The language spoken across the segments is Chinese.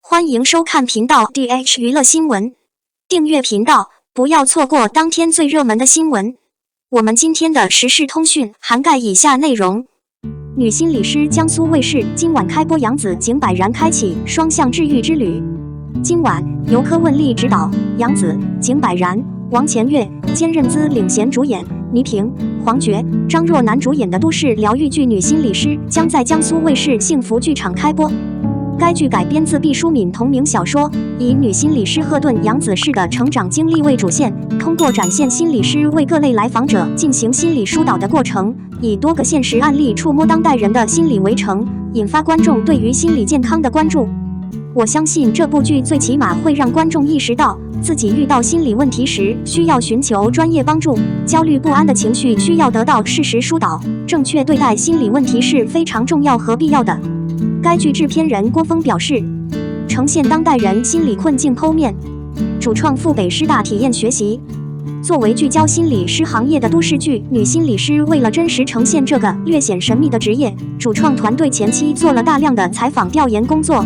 欢迎收看频道 DH 娱乐新闻，订阅频道，不要错过当天最热门的新闻。我们今天的时事通讯涵盖以下内容：女心理师江苏卫视今晚开播，杨紫景柏然开启双向治愈之旅。今晚由柯汶利执导，杨紫、景柏然、王钱月、坚认滋领衔主演，倪萍、黄觉、张若楠主演的都市疗愈剧《女心理师》将在江苏卫视幸福剧场开播。该剧改编自毕淑敏同名小说，以女心理师赫顿杨紫式的成长经历为主线，通过展现心理师为各类来访者进行心理疏导的过程，以多个现实案例触摸当代人的心理围城，引发观众对于心理健康的关注。我相信这部剧最起码会让观众意识到，自己遇到心理问题时需要寻求专业帮助，焦虑不安的情绪需要得到适时疏导，正确对待心理问题是非常重要和必要的。该剧制片人郭峰表示，呈现当代人心理困境剖面，主创赴北师大体验学习。作为聚焦心理师行业的都市剧《女心理师》，为了真实呈现这个略显神秘的职业，主创团队前期做了大量的采访调研工作。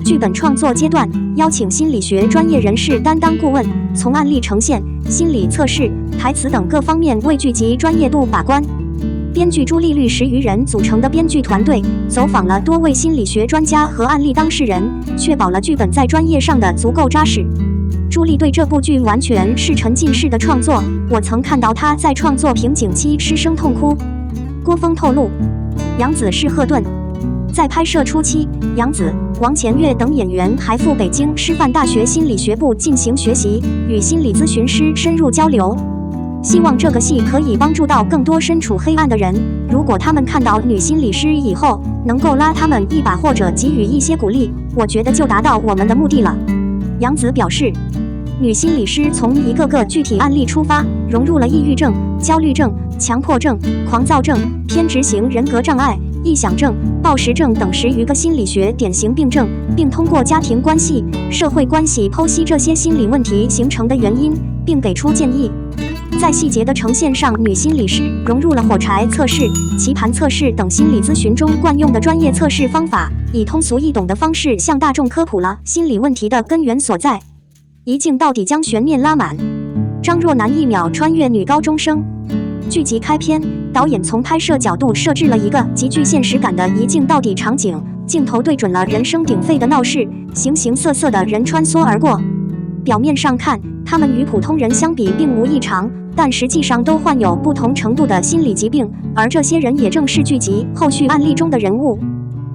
剧本创作阶段，邀请心理学专业人士担当顾问，从案例呈现、心理测试、台词等各方面为剧集专业度把关。编剧朱丽绿10余人组成的编剧团队走访了多位心理学专家和案例当事人，确保了剧本在专业上的足够扎实。朱莉对这部剧完全是沉浸式的创作，我曾看到她在创作瓶颈期失声痛哭。郭峰透露，杨紫是赫顿。在拍摄初期，杨紫、王钱月等演员还赴北京师范大学心理学部进行学习，与心理咨询师深入交流。希望这个戏可以帮助到更多身处黑暗的人，如果他们看到女心理师以后，能够拉他们一把或者给予一些鼓励，我觉得就达到我们的目的了。杨紫表示，女心理师从一个个具体案例出发，融入了抑郁症、焦虑症、强迫症、狂躁症、偏执型人格障碍、臆想症、暴食症等10余个心理学典型病症，并通过家庭关系、社会关系剖析这些心理问题形成的原因，并给出建议。在细节的呈现上，女心理师融入了火柴测试、棋盘测试等心理咨询中惯用的专业测试方法，以通俗易懂的方式向大众科普了心理问题的根源所在。一镜到底将悬念拉满，张若楠1秒穿越女高中生。剧集开篇，导演从拍摄角度设置了一个极具现实感的一镜到底场景，镜头对准了人声鼎沸的闹市，形形色色的人穿梭而过。表面上看，他们与普通人相比并无异常，但实际上都患有不同程度的心理疾病，而这些人也正是剧集后续案例中的人物。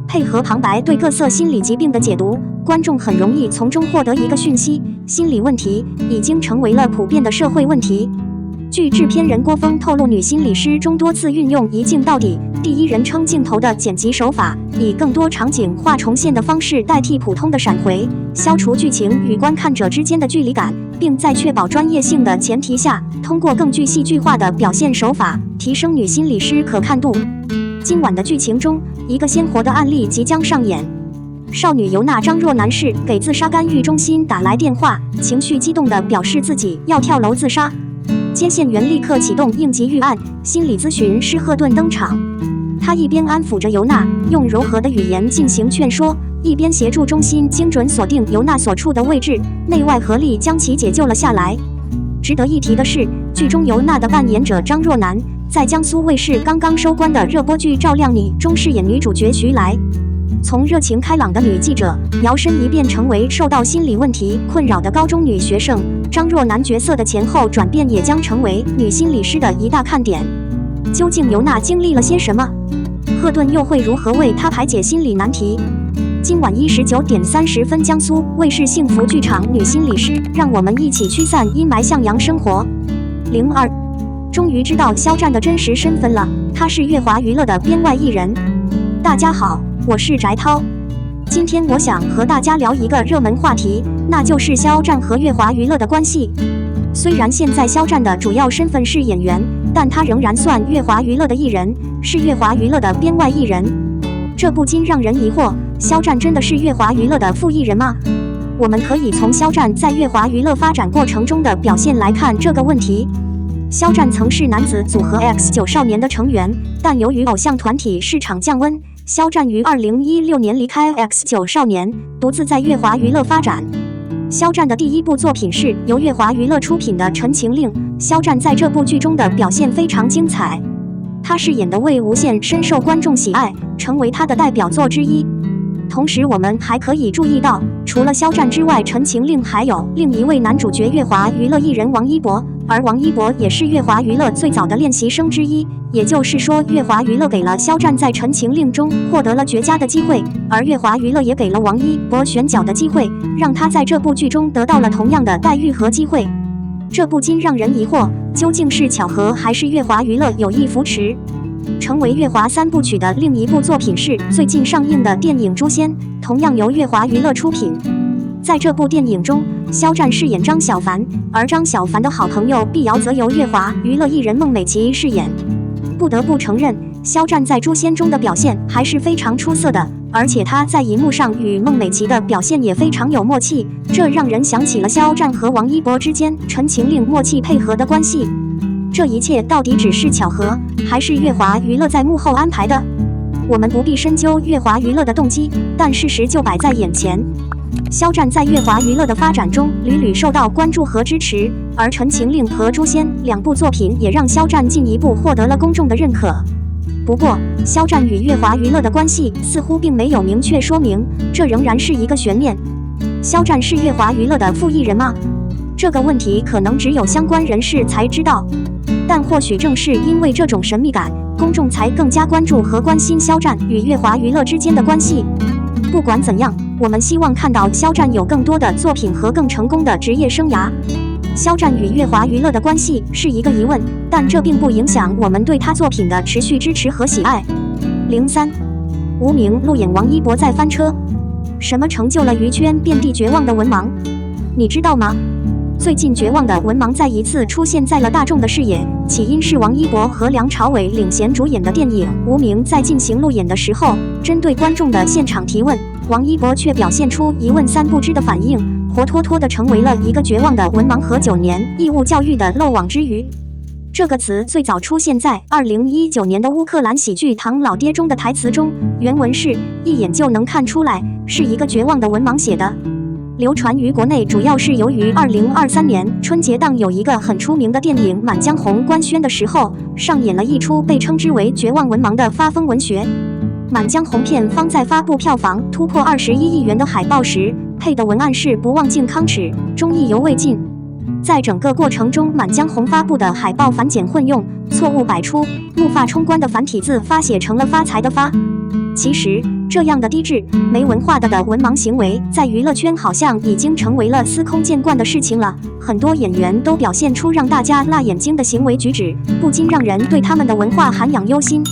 配合旁白对各色心理疾病的解读，观众很容易从中获得一个讯息：心理问题已经成为了普遍的社会问题。据制片人郭峰透露，女心理师中多次运用一镜到底、第一人称镜头的剪辑手法，以更多场景化重现的方式代替普通的闪回，消除剧情与观看者之间的距离感，并在确保专业性的前提下，通过更具戏剧化的表现手法，提升女心理师可看度。今晚的剧情中，一个鲜活的案例即将上演。少女尤娜张若楠氏给自杀干预中心打来电话，情绪激动地表示自己要跳楼自杀。接线员立刻启动应急预案，心理咨询师赫顿登场。他一边安抚着尤娜，用柔和的语言进行劝说，一边协助中心精准锁定尤娜所处的位置，内外合力将其解救了下来。值得一提的是，剧中尤娜的扮演者张若楠，在江苏卫视刚刚收官的热播剧《照亮你》中饰演女主角徐来。从热情开朗的女记者，摇身一变成为受到心理问题困扰的高中女学生，张若楠角色的前后转变也将成为女心理师的一大看点。究竟尤娜经历了些什么？赫顿又会如何为她排解心理难题？今晚19点30分，江苏卫视幸福剧场《女心理师》，让我们一起驱散阴霾，向阳生活。02，终于知道肖战的真实身份了，他是乐华娱乐的编外艺人。大家好，我是翟涛。今天我想和大家聊一个热门话题，那就是肖战和乐华娱乐的关系。虽然现在肖战的主要身份是演员，但他仍然算乐华娱乐的艺人，是乐华娱乐的编外艺人。这不禁让人疑惑，肖战真的是乐华娱乐的副艺人吗？我们可以从肖战在乐华娱乐发展过程中的表现来看这个问题。肖战曾是男子组合 X9少年的成员，但由于偶像团体市场降温，肖战于2016年离开 X9 少年，独自在乐华娱乐发展。肖战的第一部作品是由乐华娱乐出品的《陈情令》，肖战在这部剧中的表现非常精彩，他饰演的魏无羡深受观众喜爱，成为他的代表作之一。同时，我们还可以注意到，除了肖战之外，《陈情令》还有另一位男主角乐华娱乐艺人王一博，而王一博也是乐华娱乐最早的练习生之一。也就是说，乐华娱乐给了肖战在《陈情令》中获得了绝佳的机会，而乐华娱乐也给了王一博选角的机会，让他在这部剧中得到了同样的待遇和机会。这不禁让人疑惑，究竟是巧合还是乐华娱乐有意扶持？成为乐华三部曲的另一部作品是最近上映的电影《诛仙》，同样由乐华娱乐出品。在这部电影中，肖战饰演张小凡，而张小凡的好朋友碧瑶则由乐华娱乐艺人孟美岐饰演。不得不承认，肖战在《诛仙》中的表现还是非常出色的，而且他在荧幕上与孟美岐的表现也非常有默契，这让人想起了肖战和王一博之间《陈情令》默契配合的关系。这一切到底只是巧合，还是乐华娱乐在幕后安排的？我们不必深究乐华娱乐的动机，但事实就摆在眼前。肖战在乐华娱乐的发展中屡屡受到关注和支持，而《陈情令》和《诛仙》两部作品也让肖战进一步获得了公众的认可。不过，肖战与乐华娱乐的关系似乎并没有明确说明，这仍然是一个悬念。肖战是乐华娱乐的副艺人吗？这个问题可能只有相关人士才知道。但或许正是因为这种神秘感，公众才更加关注和关心肖战与乐华娱乐之间的关系。不管怎样，我们希望看到肖战有更多的作品和更成功的职业生涯。肖战与乐华娱乐的关系是一个疑问，但这并不影响我们对他作品的持续支持和喜爱。03无名路演王一博在翻车，什么成就了娱圈遍地绝望的文盲？你知道吗？最近绝望的文盲再一次出现在了大众的视野，起因是王一博和梁朝伟领衔主演的电影《无名》在进行路演的时候，针对观众的现场提问，王一博却表现出一问三不知的反应，活脱脱地成为了一个绝望的文盲和9年义务教育的漏网之鱼。这个词最早出现在2019年的乌克兰喜剧《唐老爹》中的台词中，原文是一眼就能看出来是一个绝望的文盲写的。流传于国内主要是由于2023年春节档有一个很出名的电影《满江红》官宣的时候，上演了一出被称之为绝望文盲的发疯文学。《满江红》片方在发布票房突破21亿元的海报时，配的文案是不忘靖康耻，忠义犹未尽。在整个过程中，《满江红》发布的海报繁简混用，错误百出，怒发冲冠的繁体字发写成了发财的发。其实，这样的低智、没文化的文盲行为，在娱乐圈好像已经成为了司空见惯的事情了。很多演员都表现出让大家辣眼睛的行为举止，不禁让人对他们的文化涵养忧心。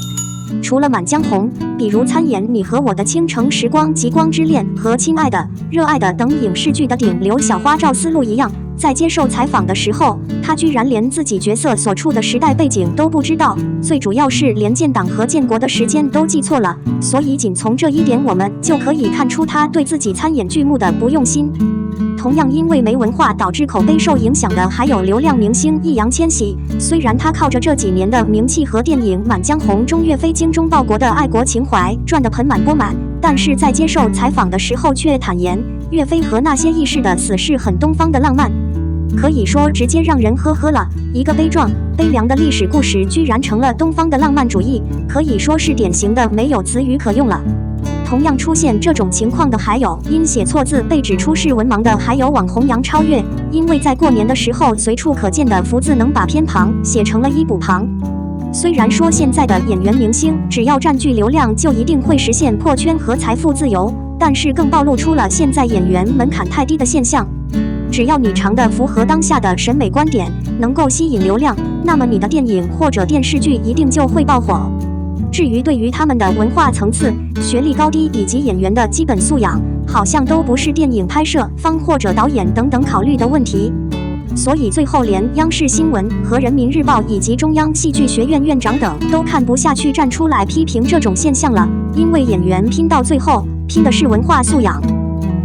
除了《满江红》，比如参演《你和我的倾城时光》《极光之恋》和《亲爱的、热爱的》等影视剧的顶流小花赵思露一样，在接受采访的时候，她居然连自己角色所处的时代背景都不知道，最主要是连建党和建国的时间都记错了。所以仅从这一点，我们就可以看出她对自己参演剧目的不用心。同样因为没文化导致口碑受影响的还有流量明星易烊千玺，虽然他靠着这几年的名气和电影《满江红》中岳飞精忠报国的爱国情怀赚得盆满钵满，但是在接受采访的时候却坦言，岳飞和那些义士的死是很东方的浪漫，可以说直接让人呵呵了。一个悲壮悲凉的历史故事居然成了东方的浪漫主义，可以说是典型的没有词语可用了。同样出现这种情况的还有因写错字被指出是文盲的，还有网红杨超越，因为在过年的时候随处可见的福字能把偏旁写成了一补旁。虽然说现在的演员明星只要占据流量就一定会实现破圈和财富自由，但是更暴露出了现在演员门槛太低的现象。只要你唱的符合当下的审美观点，能够吸引流量，那么你的电影或者电视剧一定就会爆火。至于对于他们的文化层次、学历高低以及演员的基本素养，好像都不是电影拍摄方或者导演等等考虑的问题。所以最后连央视新闻和人民日报以及中央戏剧学院院长等都看不下去，站出来批评这种现象了。因为演员拼到最后拼的是文化素养。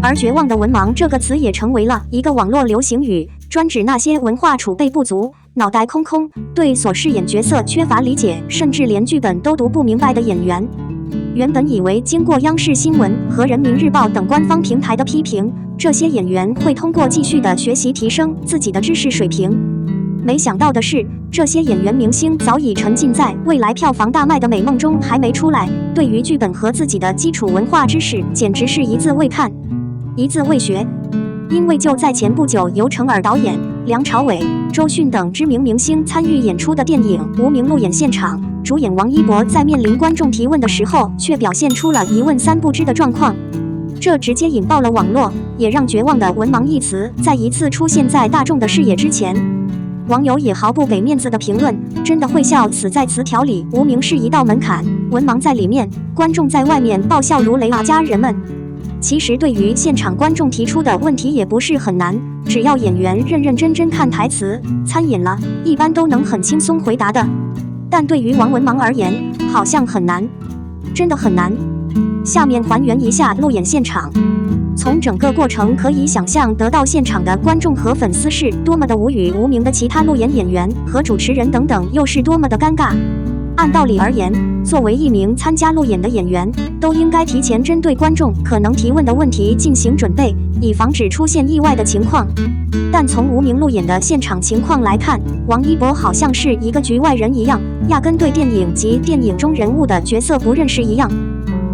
而绝望的文盲这个词也成为了一个网络流行语，专指那些文化储备不足、脑袋空空，对所饰演角色缺乏理解，甚至连剧本都读不明白的演员。原本以为经过央视新闻和人民日报等官方平台的批评，这些演员会通过继续的学习提升自己的知识水平。没想到的是，这些演员明星早已沉浸在未来票房大卖的美梦中还没出来，对于剧本和自己的基础文化知识简直是一字未看，一字未学。因为就在前不久，由程耳导演、梁朝伟、周迅等知名明星参与演出的电影《无名路演》现场，主演王一博在面临观众提问的时候，却表现出了一问三不知的状况，这直接引爆了网络，也让绝望的文盲一词再一次出现在大众的视野之前。网友也毫不给面子的评论：真的会笑死在词条里，无名是一道门槛，文盲在里面，观众在外面，爆笑如雷啊！家人们，其实对于现场观众提出的问题也不是很难，只要演员认认真真看台词，参演了，一般都能很轻松回答的。但对于王文盲而言，好像很难，真的很难。下面还原一下路演现场。从整个过程可以想象得到，现场的观众和粉丝是多么的无语，无名的其他路演演员和主持人等等又是多么的尴尬。按道理而言，作为一名参加路演的演员，都应该提前针对观众可能提问的问题进行准备，以防止出现意外的情况。但从无名路演的现场情况来看，王一博好像是一个局外人一样，压根对电影及电影中人物的角色不认识一样。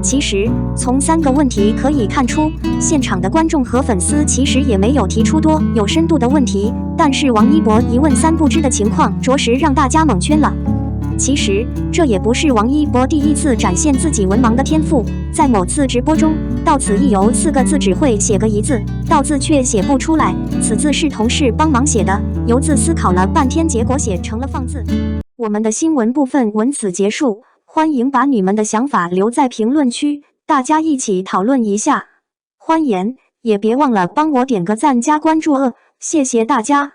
其实，从3个问题可以看出，现场的观众和粉丝其实也没有提出多有深度的问题，但是王一博一问三不知的情况，着实让大家蒙圈了。其实，这也不是王一博第一次展现自己文盲的天赋，在某次直播中，到此一游4个字只会写个一字，到字却写不出来，此字是同事帮忙写的，游字思考了半天，结果写成了放字。我们的新闻部分文此结束。欢迎把你们的想法留在评论区，大家一起讨论一下。欢迎，也别忘了帮我点个赞加关注谢谢大家。